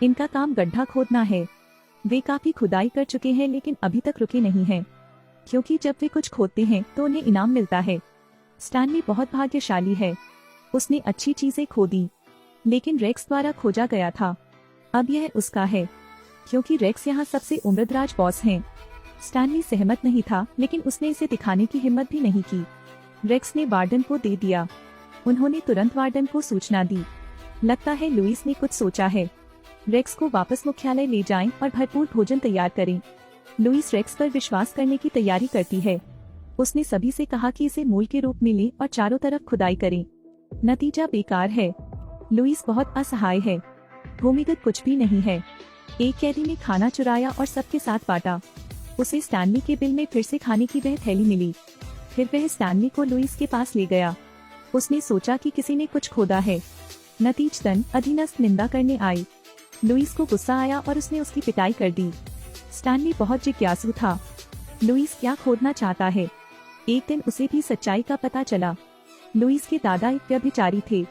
इनका काम गड्ढा खोदना है। वे काफी खुदाई कर चुके हैं लेकिन अभी तक रुके नहीं हैं, क्योंकि जब वे कुछ खोदते हैं तो उन्हें इनाम मिलता है। स्टैनली बहुत भाग्यशाली है, उसने अच्छी चीजें खोदी, लेकिन रेक्स द्वारा खोजा गया था। अब यह उसका है, क्योंकि रेक्स यहाँ सबसे उम्रदराज बॉस हैं। स्टैनली सहमत नहीं था, लेकिन उसने इसे दिखाने की हिम्मत भी नहीं की। रेक्स ने वार्डन को दे दिया। उन्होंने तुरंत वार्डन को सूचना दी। लगता है लुइस ने कुछ सोचा है। रेक्स को वापस मुख्यालय ले जाएं और भरपूर भोजन तैयार करें। लुइस रेक्स पर विश्वास करने की तैयारी करती है। उसने सभी से कहा कि इसे मूल के रूप में ले और चारों तरफ खुदाई करें। नतीजा बेकार है। लुइस बहुत असहाय है। भूमिगत कुछ भी नहीं है। एक कैदी ने खाना चुराया और सबके साथ बांटा। उसे स्टैनली के बिल में फिर से खाने की वह थैली मिली। फिर वह स्टैनली को लुइस के पास ले गया। उसने सोचा कि किसी ने कुछ खोदा है। नतीजतन अधीनस्थ निंदा करने आई। लुइस को गुस्सा आया और उसने उसकी पिटाई कर दी। स्टैनली बहुत जिज्ञासु था। लुइस क्या खोदना चाहता है? एक दिन उसे भी सच्चाई का पता चला। लुइस के दादा एक व्यभिचारी थे।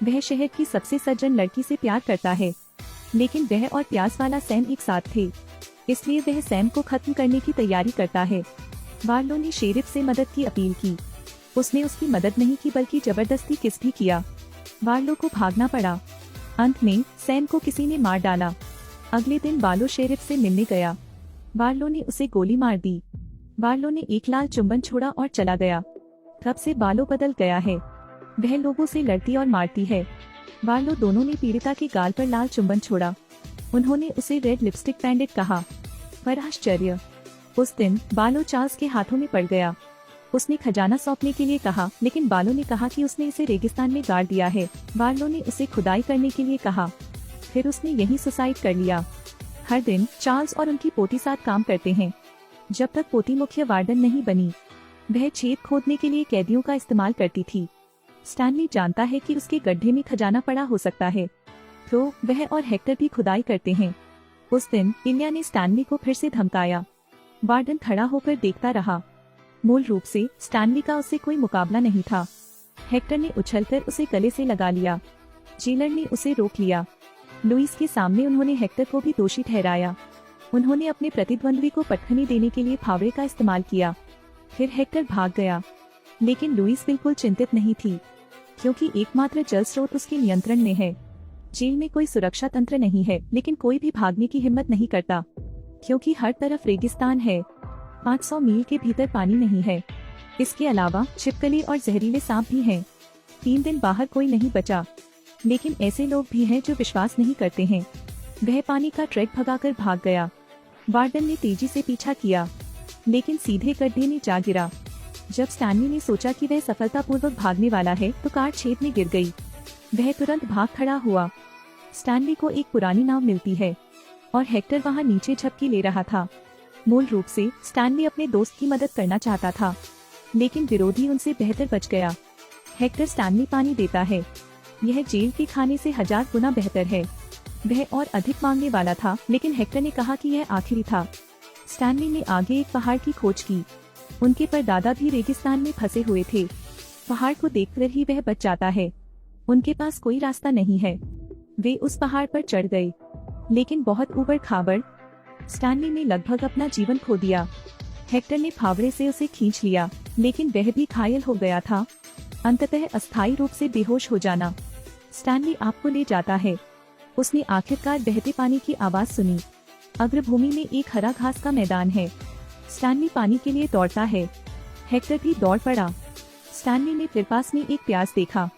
वह शहर की सबसे सज्जन लड़की से प्यार करता है, लेकिन वह और प्यास वाला सैम एक साथ थे, इसलिए वह सैम को खत्म करने की तैयारी करता है। वार्लो ने शेरिफ से मदद की अपील की। उसने उसकी मदद नहीं की बल्कि जबरदस्ती किस भी किया। वार्लो को भागना पड़ा। अंत में सैम को किसी ने मार डाला। अगले दिन वार्लो शेरिफ से मिलने गया। वार्लो ने उसे गोली मार दी। वार्लो ने एक लाल चुंबन छोड़ा और चला गया। तब से वार्लो बदल गया है। वह लोगों से लड़ती और मारती है। वार्लो दोनों ने पीड़िता के गाल पर लाल चुंबन छोड़ा। उन्होंने उसे रेड लिपस्टिक बैंडेड कहा। पर आश्चर्य, उस दिन वार्लो चार्ल्स के हाथों में पड़ गया। उसने खजाना सौंपने के लिए कहा, लेकिन वार्लो ने कहा कि उसने इसे रेगिस्तान में गाड़ दिया है। वार्लो ने उसे खुदाई करने के लिए कहा। फिर उसने यही सुसाइड कर लिया। हर दिन चार्ल्स और उनकी पोती साथ काम करते हैं। जब तक पोती मुख्य वार्डन नहीं बनी, वह छेद खोदने के लिए कैदियों का इस्तेमाल करती थी। स्टैनली जानता है कि उसके गड्ढे में खजाना पड़ा हो सकता है, तो वह और हेक्टर भी खुदाई करते हैं। उस दिन इलिया ने स्टैनली को फिर से धमकाया। वार्डन खड़ा होकर देखता रहा। मूल रूप से स्टैनली का उससे कोई मुकाबला नहीं था। हेक्टर ने उछलकर उसे गले से लगा लिया। जेलर ने उसे रोक लिया। लुइस के सामने उन्होंने हेक्टर को भी दोषी ठहराया। उन्होंने अपने प्रतिद्वंद्वी को पटखनी देने के लिए फावड़े का इस्तेमाल किया। फिर हेक्टर भाग गया, लेकिन लुइस बिल्कुल चिंतित नहीं थी, क्योंकि एकमात्र जल स्रोत उसके नियंत्रण में है। जेल में कोई सुरक्षा तंत्र नहीं है, लेकिन कोई भी भागने की हिम्मत नहीं करता, क्योंकि हर तरफ रेगिस्तान है। 500 मील के भीतर पानी नहीं है। इसके अलावा छिपकली और जहरीले सांप भी हैं। 3 दिन बाहर कोई नहीं बचा, लेकिन ऐसे लोग भी हैं जो विश्वास नहीं करते हैं। वह पानी का ट्रैक भगाकर भाग गया। वार्डन ने तेजी से पीछा किया, लेकिन सीधे गड्ढे में जा गिरा। जब स्टैनली ने सोचा कि वह सफलतापूर्वक भागने वाला है, तो कार छेद में गिर गई। वह तुरंत भाग खड़ा हुआ। स्टैनली को एक पुरानी नाव मिलती है और हेक्टर वहां नीचे झपकी ले रहा था। मूल रूप से स्टैनली अपने दोस्त की मदद करना चाहता था, लेकिन विरोधी उनसे बेहतर बच गया। हेक्टर स्टैनली पानी देता है। यह जेल के खाने से 1000 गुना बेहतर है। वह और अधिक मांगने वाला था, लेकिन हेक्टर ने कहा कि यह आखिरी था। स्टैनली ने आगे एक पहाड़ की खोज की। उनके परदादा भी रेगिस्तान में फंसे हुए थे। पहाड़ को देखकर ही वह बच जाता है। उनके पास कोई रास्ता नहीं है। वे उस पहाड़ पर चढ़ गए, लेकिन बहुत ऊबड़ खाबड़। स्टैनली ने लगभग अपना जीवन खो दिया। हेक्टर ने फावड़े से उसे खींच लिया, लेकिन वह भी घायल हो गया था। अंततः अस्थायी रूप से बेहोश हो जाना। स्टैनली आपको ले जाता है। उसने आखिरकार बहते पानी की आवाज सुनी। अग्रभूमि में एक हरा घास का मैदान है। स्टैनली पानी के लिए दौड़ता है। हेक्टर भी दौड़ पड़ा। स्टैनली ने फिर पास में एक प्यास देखा।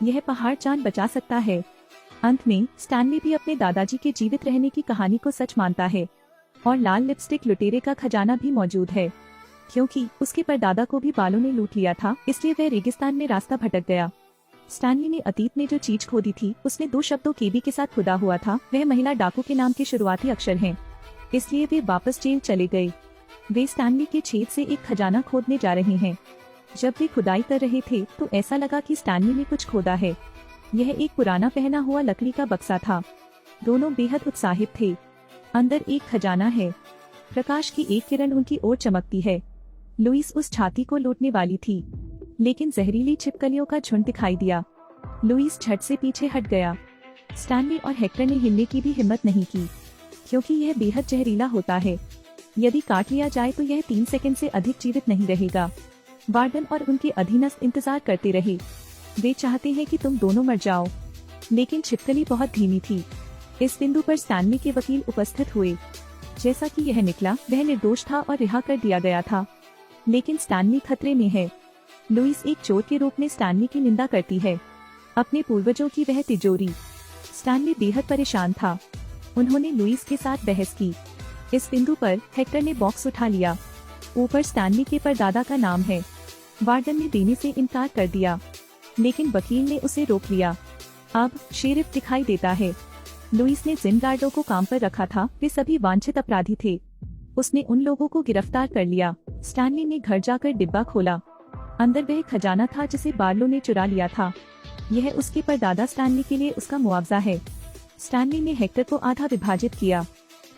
यह पहाड़ जान बचा सकता है। अंत में स्टैनली भी अपने दादाजी के जीवित रहने की कहानी को सच मानता है, और लाल लिपस्टिक लुटेरे का खजाना भी मौजूद है। क्योंकि उसके परदादा को भी बालों ने लूट लिया था, इसलिए वह रेगिस्तान में रास्ता भटक गया। स्टैनली ने अतीत में जो चीज खोदी थी, उसने 2 शब्दों केबी के साथ खुदा हुआ था। वह महिला डाकू के नाम के शुरुआती अक्षर हैं। इसलिए वे वापस जेल चले गए। वे स्टैनली के छेद से एक खजाना खोदने जा रहे हैं। जब वे खुदाई कर रहे थे, तो ऐसा लगा कि स्टैनली ने कुछ खोदा है। यह एक पुराना पहना हुआ लकड़ी का बक्सा था। दोनों बेहद उत्साहित थे। अंदर एक खजाना है। प्रकाश की एक किरण उनकी ओर चमकती है। लुइस उस छाती को लूटने वाली थी, लेकिन जहरीली छिपकलियों का झुंड दिखाई दिया। लुइस झट से पीछे हट गया। स्टैनली और हेक्टर ने हिलने की भी हिम्मत नहीं की, क्योंकि यह बेहद जहरीला होता है। यदि काट लिया जाए तो यह 3 सेकंड से अधिक जीवित नहीं रहेगा। वार्डन और उनके अधीनस्थ इंतजार करते रहे। वे चाहते हैं कि तुम दोनों मर जाओ, लेकिन छिपकली बहुत धीमी थी। इस बिंदु पर स्टैनली के वकील उपस्थित हुए। जैसा कि यह निकला, वह निर्दोष था और रिहा कर दिया गया था, लेकिन स्टैनली खतरे में है। लुइस एक चोर के रूप में स्टैनली की निंदा करती है, अपने पूर्वजों की वह तिजोरी। स्टैनली बेहद परेशान था। उन्होंने लुइस के साथ बहस की। इस बिंदु पर हेक्टर ने बॉक्स उठा लिया। ऊपर स्टैनली के परदादा का नाम है। वार्डन ने देने से इनकार कर दिया, लेकिन वकील ने उसे रोक लिया। अब शेरिफ दिखाई देता है। लुइस ने जिन गार्डों को काम पर रखा था, वे सभी वांछित अपराधी थे। उसने उन लोगों को गिरफ्तार कर लिया। स्टैनली ने घर जाकर डिब्बा खोला। अंदर वह खजाना था जिसे बार्लो ने चुरा लिया था। यह उसके परदादा स्टैनली के लिए उसका मुआवजा है। स्टैनली ने हेक्टर को आधा विभाजित किया।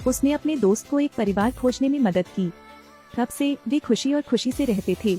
उसने अपने दोस्त को एक परिवार खोजने में मदद की। तब से वे खुशी और खुशी से रहते थे।